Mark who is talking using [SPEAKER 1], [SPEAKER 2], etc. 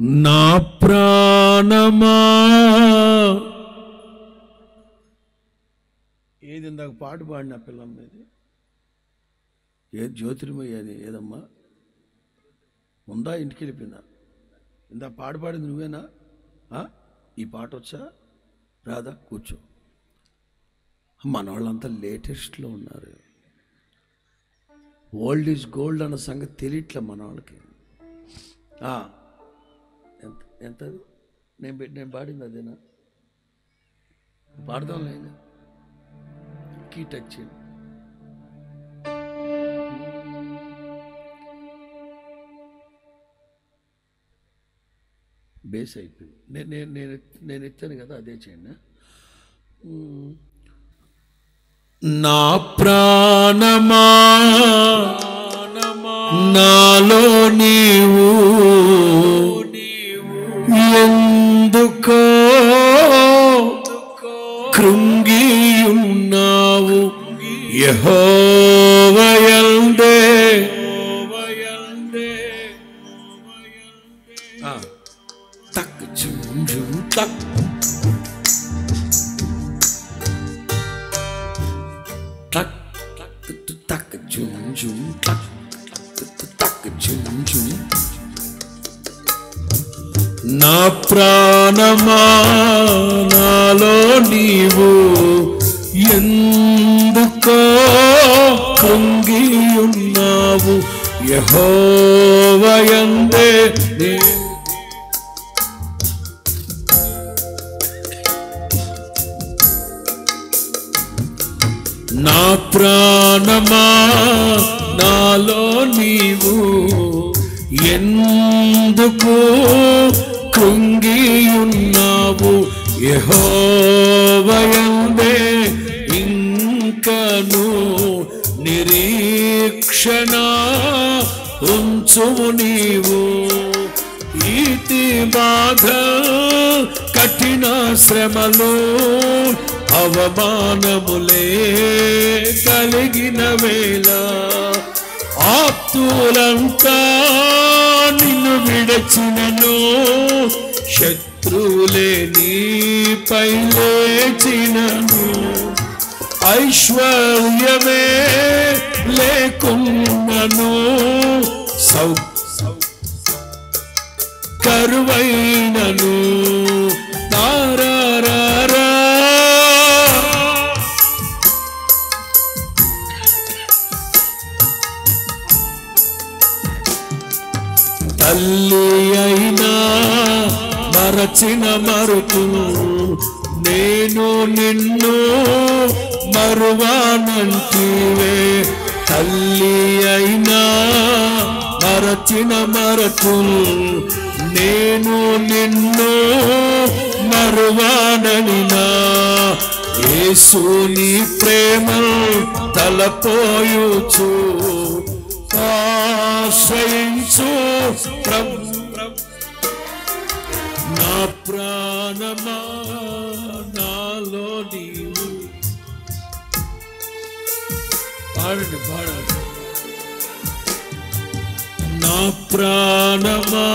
[SPEAKER 1] నా ప్రాణమా. ఏది ఇందాక పాట పాడిన పిల్లమ్మ ఇది ఏది జ్యోతిర్మయ్య అని ఏదమ్మా ఉందా ఇంటికి వెళ్ళిపోయిందా? ఇందాక పాట పాడింది నువ్వేనా? ఈ పాట వచ్చా రాదా? కూర్చో. మన వాళ్ళంతా లేటెస్ట్లో ఉన్నారు. ఓల్డ్ ఈజ్ గోల్డ్ అన్న సంగతి తెలియట్లే మన వాళ్ళకి. ఎంత ఎంత నేను పాడింది అదేనా? పాడదాం లేదా? కీ టచ్ చేయండి. బేస్ అయిపోయింది. నేను ఎత్తాను కదా, అదే చేయండి. నా ప్రాణమా నాలో నీవు ఎందుకో కృంగియున్నావు యెహోవా యందే. తక్ జుమ్ జుమ్ తక్ తక్ తక్ జుమ్ జుమ్ తక్ తక్ జుమ్ జుమ్. నా ప్రాణమా నాలో నీవు ఎందుకో కృంగియున్నావు యెహోవా యందే. నా ప్రాణమా నాలో నీవు ఎందుకు కృంగియున్నావు యెహోవా యందే. ఇంకను నిరీక్షణ ఉంచుము నీవు. ఈతి బాధ కఠిన శ్రమలు అవమానములే కలిగిన వేళ ఆప్తులంతా నిన్ను విడచినను శత్రువులే నీపై లేచినను ఐశ్వర్యమే లేకున్నను కరువైనను తారారా తల్లి అయినా మరచిన మరుతును నేను నిన్ను మరువానంటివే. తల్లి అయినా మరచిన మరతును నేను నిన్ను మరువాననినా. యేసుని ప్రేమను తలపోయుచు ఆశ్రయించు నా ప్రాణమా నాలో నీవు. పాడండి పాడండి. నా ప్రాణమా